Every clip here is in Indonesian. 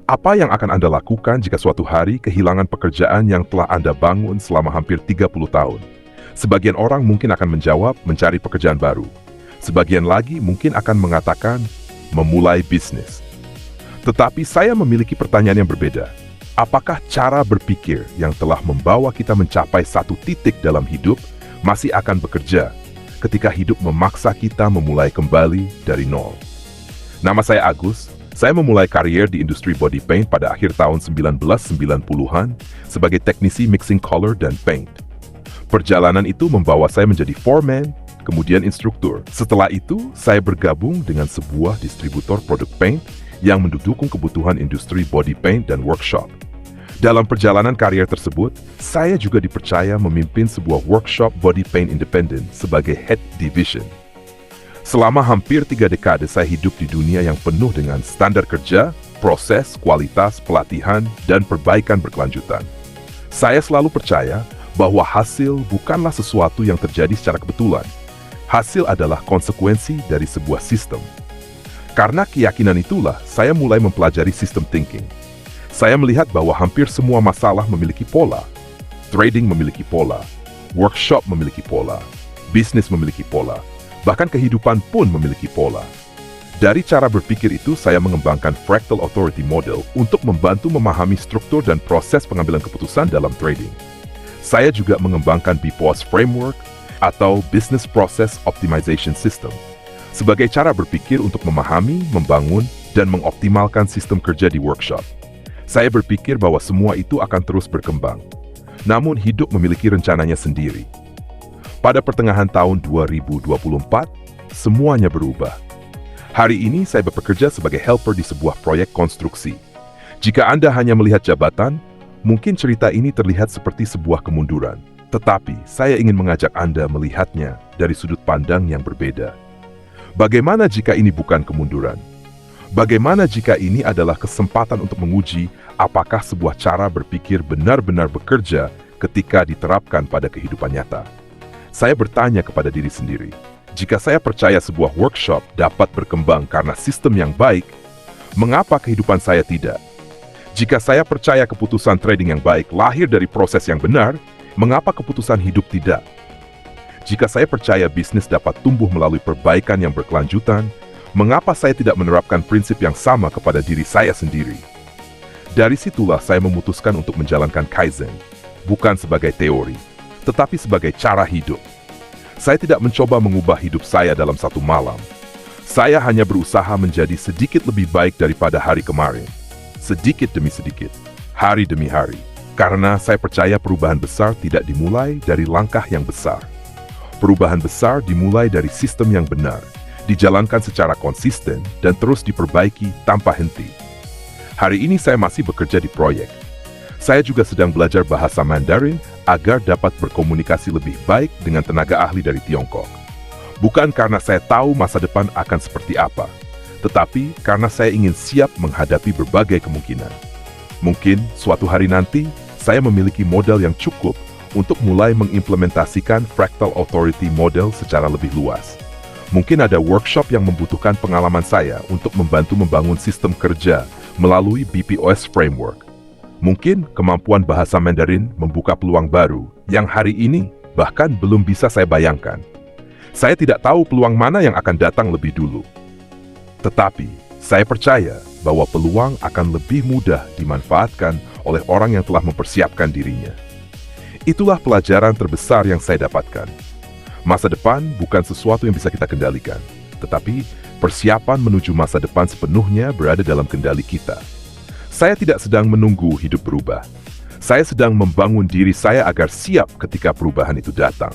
Apa yang akan Anda lakukan jika suatu hari kehilangan pekerjaan yang telah Anda bangun selama hampir 30 tahun? Sebagian orang mungkin akan menjawab mencari pekerjaan baru. Sebagian lagi mungkin akan mengatakan memulai bisnis. Tetapi saya memiliki pertanyaan yang berbeda. Apakah cara berpikir yang telah membawa kita mencapai satu titik dalam hidup masih akan bekerja ketika hidup memaksa kita memulai kembali dari nol? Nama saya Agus. Saya memulai karier di industri body paint pada akhir tahun 1990-an sebagai teknisi mixing color dan paint. Perjalanan itu membawa saya menjadi foreman, kemudian instruktur. Setelah itu, saya bergabung dengan sebuah distributor produk paint yang mendukung kebutuhan industri body paint dan workshop. Dalam perjalanan karier tersebut, saya juga dipercaya memimpin sebuah workshop body paint independen sebagai head division. Selama hampir 3 dekade saya hidup di dunia yang penuh dengan standar kerja, proses, kualitas, pelatihan, dan perbaikan berkelanjutan. Saya selalu percaya bahwa hasil bukanlah sesuatu yang terjadi secara kebetulan. Hasil adalah konsekuensi dari sebuah sistem. Karena keyakinan itulah, saya mulai mempelajari system thinking. Saya melihat bahwa hampir semua masalah memiliki pola. Trading memiliki pola, workshop memiliki pola, bisnis memiliki pola. Bahkan kehidupan pun memiliki pola. Dari cara berpikir itu, saya mengembangkan Fractal Authority Model untuk membantu memahami struktur dan proses pengambilan keputusan dalam trading. Saya juga mengembangkan BPOS Framework atau Business Process Optimization System sebagai cara berpikir untuk memahami, membangun, dan mengoptimalkan sistem kerja di workshop. Saya berpikir bahwa semua itu akan terus berkembang. Namun hidup memiliki rencananya sendiri. Pada pertengahan tahun 2024, semuanya berubah. Hari ini saya bekerja sebagai helper di sebuah proyek konstruksi. Jika Anda hanya melihat jabatan, mungkin cerita ini terlihat seperti sebuah kemunduran. Tetapi saya ingin mengajak Anda melihatnya dari sudut pandang yang berbeda. Bagaimana jika ini bukan kemunduran? Bagaimana jika ini adalah kesempatan untuk menguji apakah sebuah cara berpikir benar-benar bekerja ketika diterapkan pada kehidupan nyata? Saya bertanya kepada diri sendiri, jika saya percaya sebuah workshop dapat berkembang karena sistem yang baik, mengapa kehidupan saya tidak? Jika saya percaya keputusan trading yang baik lahir dari proses yang benar, mengapa keputusan hidup tidak? Jika saya percaya bisnis dapat tumbuh melalui perbaikan yang berkelanjutan, mengapa saya tidak menerapkan prinsip yang sama kepada diri saya sendiri? Dari situlah saya memutuskan untuk menjalankan Kaizen, bukan sebagai teori, tetapi sebagai cara hidup. Saya tidak mencoba mengubah hidup saya dalam satu malam. Saya hanya berusaha menjadi sedikit lebih baik daripada hari kemarin. Sedikit demi sedikit, hari demi hari. Karena saya percaya perubahan besar tidak dimulai dari langkah yang besar. Perubahan besar dimulai dari sistem yang benar, dijalankan secara konsisten dan terus diperbaiki tanpa henti. Hari ini saya masih bekerja di proyek. Saya juga sedang belajar bahasa Mandarin agar dapat berkomunikasi lebih baik dengan tenaga ahli dari Tiongkok. Bukan karena saya tahu masa depan akan seperti apa, tetapi karena saya ingin siap menghadapi berbagai kemungkinan. Mungkin suatu hari nanti, saya memiliki modal yang cukup untuk mulai mengimplementasikan Fractal Authority Model secara lebih luas. Mungkin ada workshop yang membutuhkan pengalaman saya untuk membantu membangun sistem kerja melalui BPOS Framework. Mungkin kemampuan bahasa Mandarin membuka peluang baru yang hari ini bahkan belum bisa saya bayangkan. Saya tidak tahu peluang mana yang akan datang lebih dulu. Tetapi, saya percaya bahwa peluang akan lebih mudah dimanfaatkan oleh orang yang telah mempersiapkan dirinya. Itulah pelajaran terbesar yang saya dapatkan. Masa depan bukan sesuatu yang bisa kita kendalikan, tetapi persiapan menuju masa depan sepenuhnya berada dalam kendali kita. Saya tidak sedang menunggu hidup berubah. Saya sedang membangun diri saya agar siap ketika perubahan itu datang.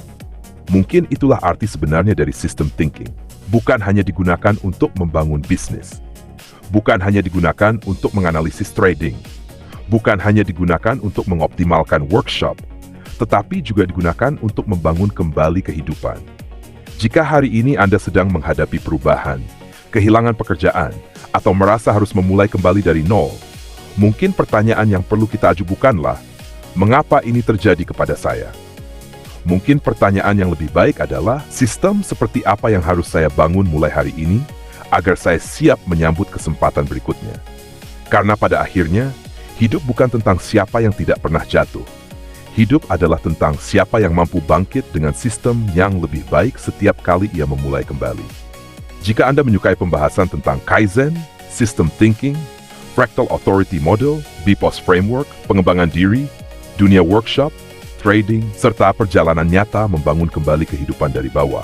Mungkin itulah arti sebenarnya dari system thinking. Bukan hanya digunakan untuk membangun bisnis. Bukan hanya digunakan untuk menganalisis trading. Bukan hanya digunakan untuk mengoptimalkan workshop, tetapi juga digunakan untuk membangun kembali kehidupan. Jika hari ini Anda sedang menghadapi perubahan, kehilangan pekerjaan, atau merasa harus memulai kembali dari nol, mungkin pertanyaan yang perlu kita ajukan bukanlah, mengapa ini terjadi kepada saya? Mungkin pertanyaan yang lebih baik adalah, sistem seperti apa yang harus saya bangun mulai hari ini, agar saya siap menyambut kesempatan berikutnya? Karena pada akhirnya, hidup bukan tentang siapa yang tidak pernah jatuh. Hidup adalah tentang siapa yang mampu bangkit dengan sistem yang lebih baik setiap kali ia memulai kembali. Jika Anda menyukai pembahasan tentang Kaizen, System Thinking, Fractal Authority Model, BPOS Framework, pengembangan diri, dunia workshop, trading, serta perjalanan nyata membangun kembali kehidupan dari bawah,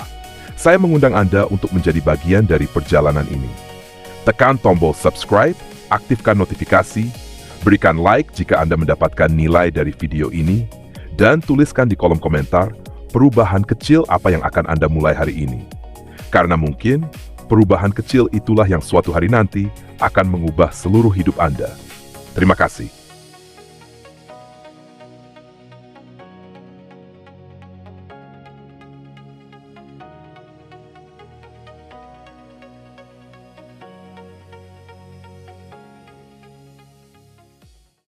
saya mengundang Anda untuk menjadi bagian dari perjalanan ini. Tekan tombol subscribe, aktifkan notifikasi, berikan like jika Anda mendapatkan nilai dari video ini, dan tuliskan di kolom komentar perubahan kecil apa yang akan Anda mulai hari ini. Karena mungkin, perubahan kecil itulah yang suatu hari nanti akan mengubah seluruh hidup Anda. Terima kasih.